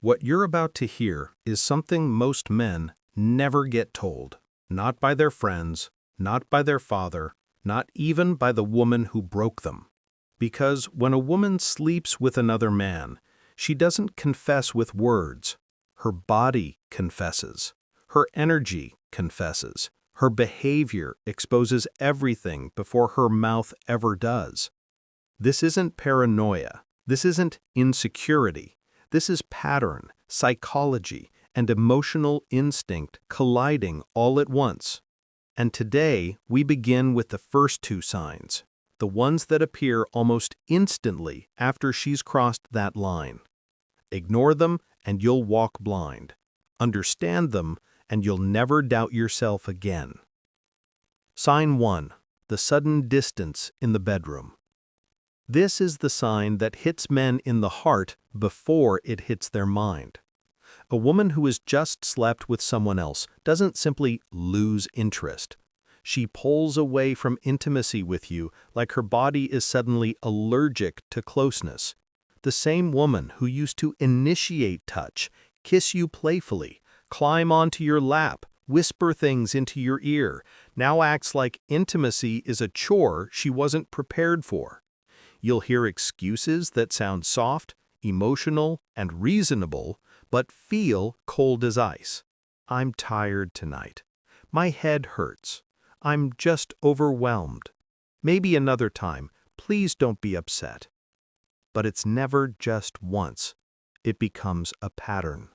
What you're about to hear is something most men never get told. Not by their friends, not by their father, not even by the woman who broke them. Because when a woman sleeps with another man, she doesn't confess with words. Her body confesses. Her energy confesses. Her behavior exposes everything before her mouth ever does. This isn't paranoia. This isn't insecurity. This is pattern, psychology, and emotional instinct colliding all at once. And today, we begin with the first two signs, the ones that appear almost instantly after she's crossed that line. Ignore them, and you'll walk blind. Understand them, and you'll never doubt yourself again. Sign 1. The sudden distance in the bedroom. This is the sign that hits men in the heart before it hits their mind. A woman who has just slept with someone else doesn't simply lose interest. She pulls away from intimacy with you like her body is suddenly allergic to closeness. The same woman who used to initiate touch, kiss you playfully, climb onto your lap, whisper things into your ear, now acts like intimacy is a chore she wasn't prepared for. You'll hear excuses that sound soft, emotional, and reasonable, but feel cold as ice. I'm tired tonight. My head hurts. I'm just overwhelmed. Maybe another time. Please don't be upset. But it's never just once. It becomes a pattern.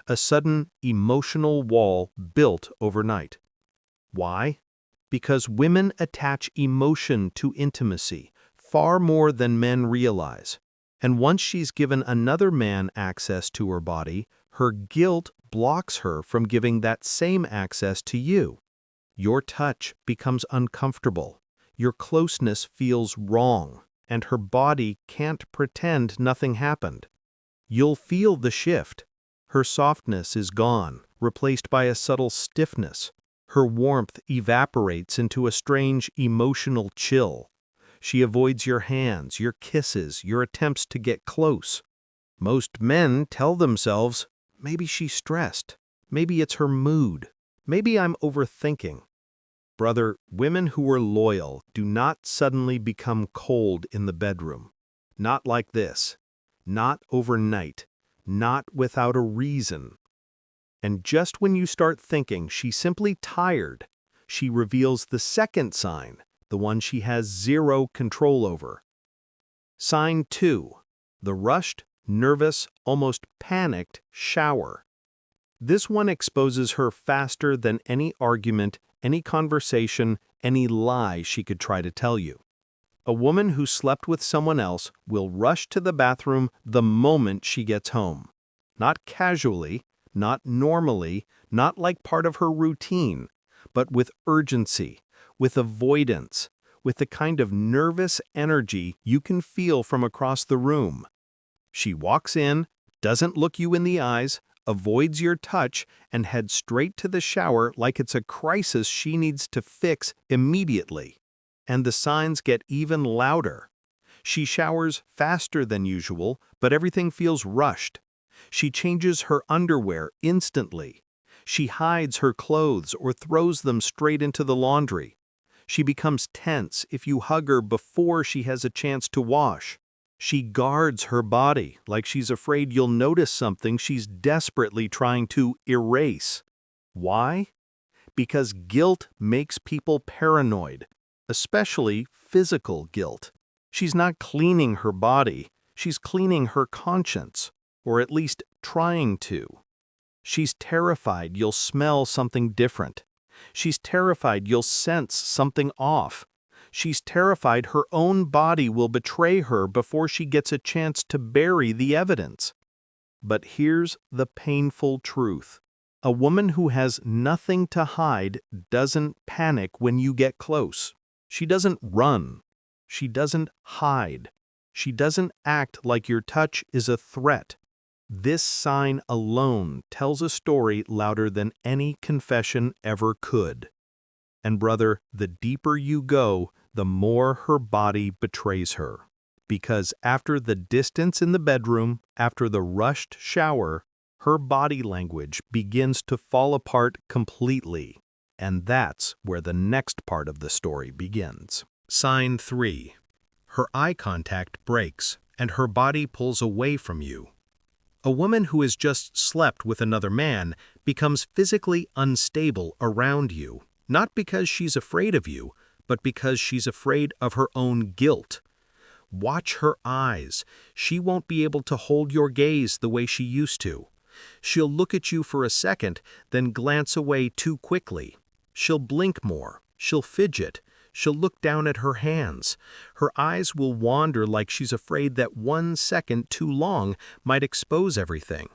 A sudden emotional wall built overnight. Why? Because women attach emotion to intimacy far more than men realize. And once she's given another man access to her body, her guilt blocks her from giving that same access to you. Your touch becomes uncomfortable. Your closeness feels wrong, and her body can't pretend nothing happened. You'll feel the shift. Her softness is gone, replaced by a subtle stiffness. Her warmth evaporates into a strange emotional chill. She avoids your hands, your kisses, your attempts to get close. Most men tell themselves, maybe she's stressed, maybe it's her mood, maybe I'm overthinking. Brother, women who are loyal do not suddenly become cold in the bedroom. Not like this. Not overnight. Not without a reason. And just when you start thinking she's simply tired, she reveals the second sign, the one she has zero control over. Sign 2. The rushed, nervous, almost panicked shower. This one exposes her faster than any argument, any conversation, any lie she could try to tell you. A woman who slept with someone else will rush to the bathroom the moment she gets home. Not casually, not normally, not like part of her routine, but with urgency, with avoidance, with the kind of nervous energy you can feel from across the room. She walks in, doesn't look you in the eyes, avoids your touch, and heads straight to the shower like it's a crisis she needs to fix immediately. And the signs get even louder. She showers faster than usual, but everything feels rushed. She changes her underwear instantly. She hides her clothes or throws them straight into the laundry. She becomes tense if you hug her before she has a chance to wash. She guards her body like she's afraid you'll notice something she's desperately trying to erase. Why? Because guilt makes people paranoid, especially physical guilt. She's not cleaning her body, she's cleaning her conscience, or at least trying to. She's terrified you'll smell something different. She's terrified you'll sense something off. She's terrified her own body will betray her before she gets a chance to bury the evidence. But here's the painful truth. A woman who has nothing to hide doesn't panic when you get close. She doesn't run. She doesn't hide. She doesn't act like your touch is a threat. This sign alone tells a story louder than any confession ever could. And brother, the deeper you go, the more her body betrays her. Because after the distance in the bedroom, after the rushed shower, her body language begins to fall apart completely. And that's where the next part of the story begins. Sign 3. Her eye contact breaks, and her body pulls away from you. A woman who has just slept with another man becomes physically unstable around you, not because she's afraid of you, but because she's afraid of her own guilt. Watch her eyes. She won't be able to hold your gaze the way she used to. She'll look at you for a second, then glance away too quickly. She'll blink more. She'll fidget. She'll look down at her hands. Her eyes will wander like she's afraid that 1 second too long might expose everything.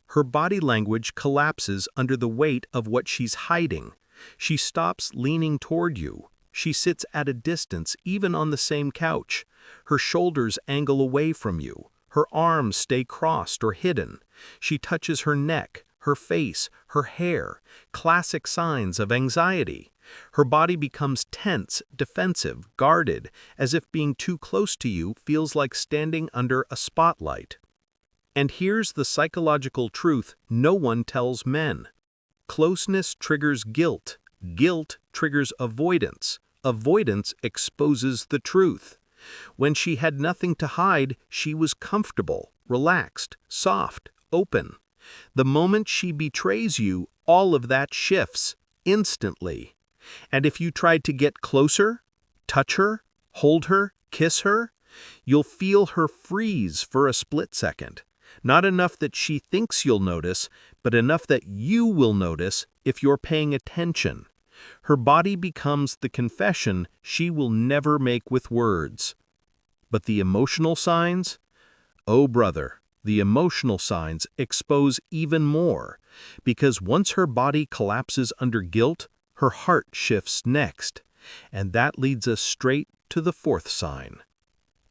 Her body language collapses under the weight of what she's hiding. She stops leaning toward you. She sits at a distance, even on the same couch. Her shoulders angle away from you. Her arms stay crossed or hidden. She touches her neck, her face, her hair, classic signs of anxiety. Her body becomes tense, defensive, guarded, as if being too close to you feels like standing under a spotlight. And here's the psychological truth no one tells men. Closeness triggers guilt. Guilt triggers avoidance. Avoidance exposes the truth. When she had nothing to hide, she was comfortable, relaxed, soft, open. The moment she betrays you, all of that shifts, instantly. And if you tried to get closer, touch her, hold her, kiss her, you'll feel her freeze for a split second. Not enough that she thinks you'll notice, but enough that you will notice if you're paying attention. Her body becomes the confession she will never make with words. But the emotional signs? Oh, brother, the emotional signs expose even more, because once her body collapses under guilt, her heart shifts next, and that leads us straight to the 4th sign.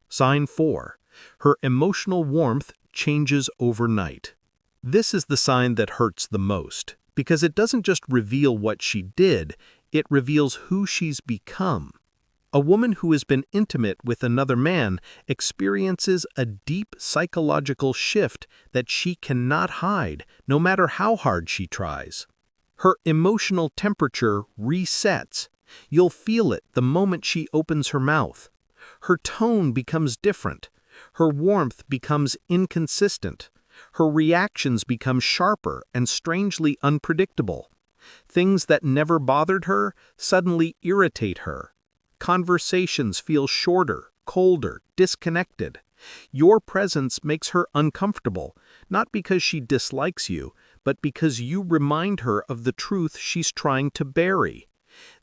Sign 4. Her emotional warmth changes overnight. This is the sign that hurts the most, because it doesn't just reveal what she did, it reveals who she's become. A woman who has been intimate with another man experiences a deep psychological shift that she cannot hide, no matter how hard she tries. Her emotional temperature resets. You'll feel it the moment she opens her mouth. Her tone becomes different. Her warmth becomes inconsistent. Her reactions become sharper and strangely unpredictable. Things that never bothered her suddenly irritate her. Conversations feel shorter, colder, disconnected. Your presence makes her uncomfortable, not because she dislikes you, but because you remind her of the truth she's trying to bury.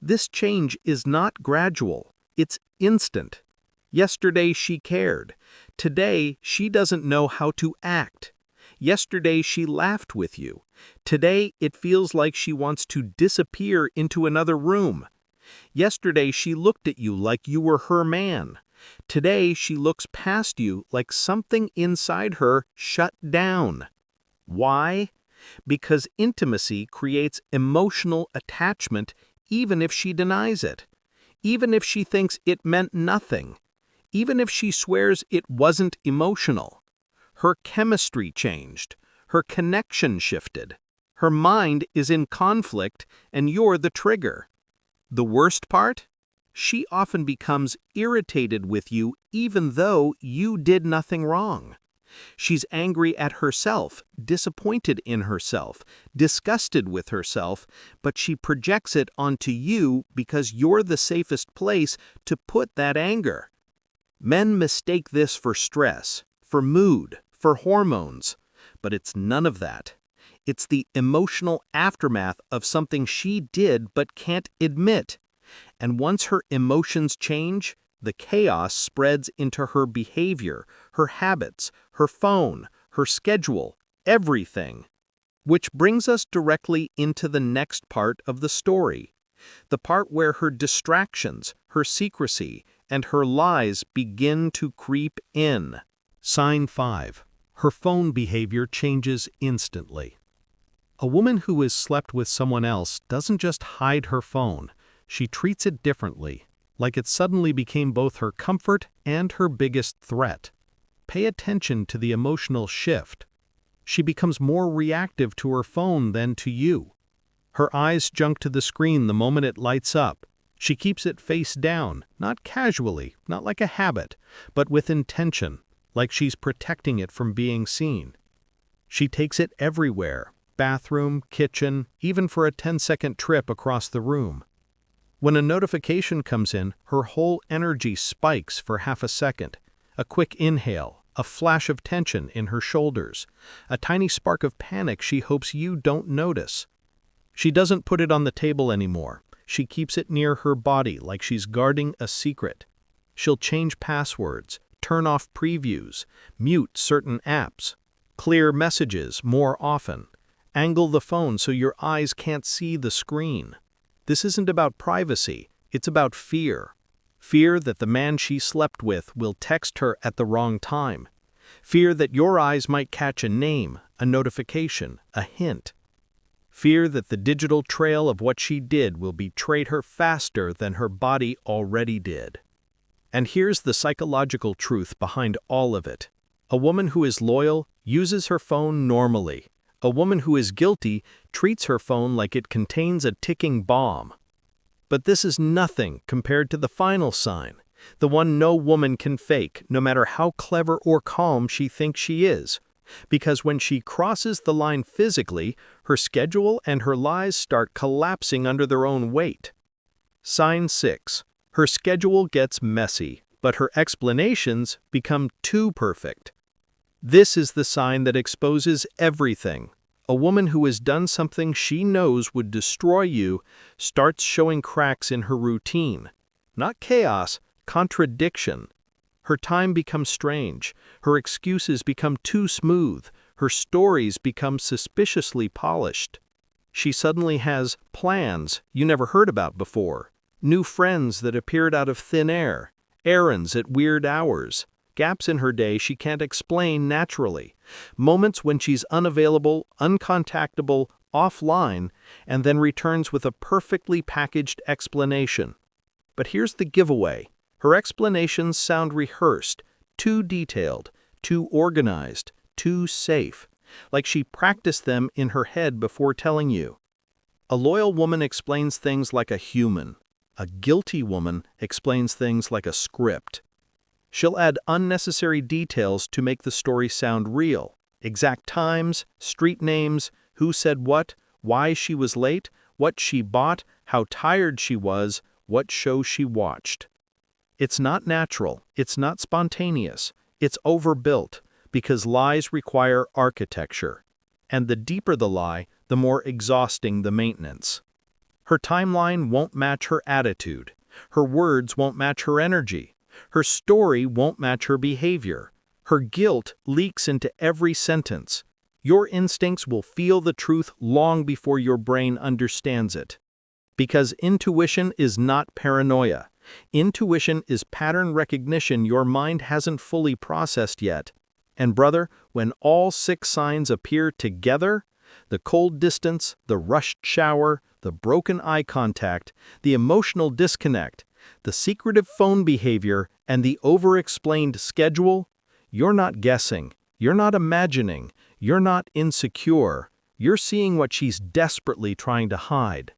This change is not gradual, it's instant. Yesterday she cared. Today she doesn't know how to act. Yesterday she laughed with you. Today it feels like she wants to disappear into another room. Yesterday she looked at you like you were her man. Today she looks past you like something inside her shut down. Why? Because intimacy creates emotional attachment even if she denies it. Even if she thinks it meant nothing. Even if she swears it wasn't emotional. Her chemistry changed. Her connection shifted. Her mind is in conflict and you're the trigger. The worst part? She often becomes irritated with you even though you did nothing wrong. She's angry at herself, disappointed in herself, disgusted with herself, but she projects it onto you because you're the safest place to put that anger. Men mistake this for stress, for mood, for hormones, but it's none of that. It's the emotional aftermath of something she did but can't admit. And once her emotions change, the chaos spreads into her behavior, her habits, her phone, her schedule, everything. Which brings us directly into the next part of the story. The part where her distractions, her secrecy, and her lies begin to creep in. Sign 5. Her phone behavior changes instantly. A woman who has slept with someone else doesn't just hide her phone, she treats it differently. like it suddenly became both her comfort and her biggest threat. Pay attention to the emotional shift. She becomes more reactive to her phone than to you. Her eyes jump to the screen the moment it lights up. She keeps it face down, not casually, not like a habit, but with intention, like she's protecting it from being seen. She takes it everywhere, bathroom, kitchen, even for a 10-second trip across the room. When a notification comes in, her whole energy spikes for half a second. A quick inhale, a flash of tension in her shoulders, a tiny spark of panic she hopes you don't notice. She doesn't put it on the table anymore. She keeps it near her body like she's guarding a secret. She'll change passwords, turn off previews, mute certain apps, clear messages more often, angle the phone so your eyes can't see the screen. This isn't about privacy, it's about fear. Fear that the man she slept with will text her at the wrong time. Fear that your eyes might catch a name, a notification, a hint. Fear that the digital trail of what she did will betray her faster than her body already did. And here's the psychological truth behind all of it. A woman who is loyal uses her phone normally. A woman who is guilty treats her phone like it contains a ticking bomb. But this is nothing compared to the final sign, the one no woman can fake, no matter how clever or calm she thinks she is. Because when she crosses the line physically, her schedule and her lies start collapsing under their own weight. Sign 6. Her schedule gets messy, but her explanations become too perfect. This is the sign that exposes everything. A woman who has done something she knows would destroy you starts showing cracks in her routine. Not chaos, contradiction. Her time becomes strange. Her excuses become too smooth. Her stories become suspiciously polished. She suddenly has plans you never heard about before, new friends that appeared out of thin air, errands at weird hours, gaps in her day she can't explain naturally, moments when she's unavailable, uncontactable, offline, and then returns with a perfectly packaged explanation. But here's the giveaway. Her explanations sound rehearsed, too detailed, too organized, too safe, like she practiced them in her head before telling you. A loyal woman explains things like a human. A guilty woman explains things like a script. She'll add unnecessary details to make the story sound real. Exact times, street names, who said what, why she was late, what she bought, how tired she was, what show she watched. It's not natural, it's not spontaneous, it's overbuilt, because lies require architecture. And the deeper the lie, the more exhausting the maintenance. Her timeline won't match her attitude. Her words won't match her energy. Her story won't match her behavior. Her guilt leaks into every sentence. Your instincts will feel the truth long before your brain understands it. Because intuition is not paranoia. Intuition is pattern recognition your mind hasn't fully processed yet. And brother, when all 6 signs appear together, the cold distance, the rushed shower, the broken eye contact, the emotional disconnect, the secretive phone behavior, and the over-explained schedule, you're not guessing, you're not imagining, you're not insecure, you're seeing what she's desperately trying to hide.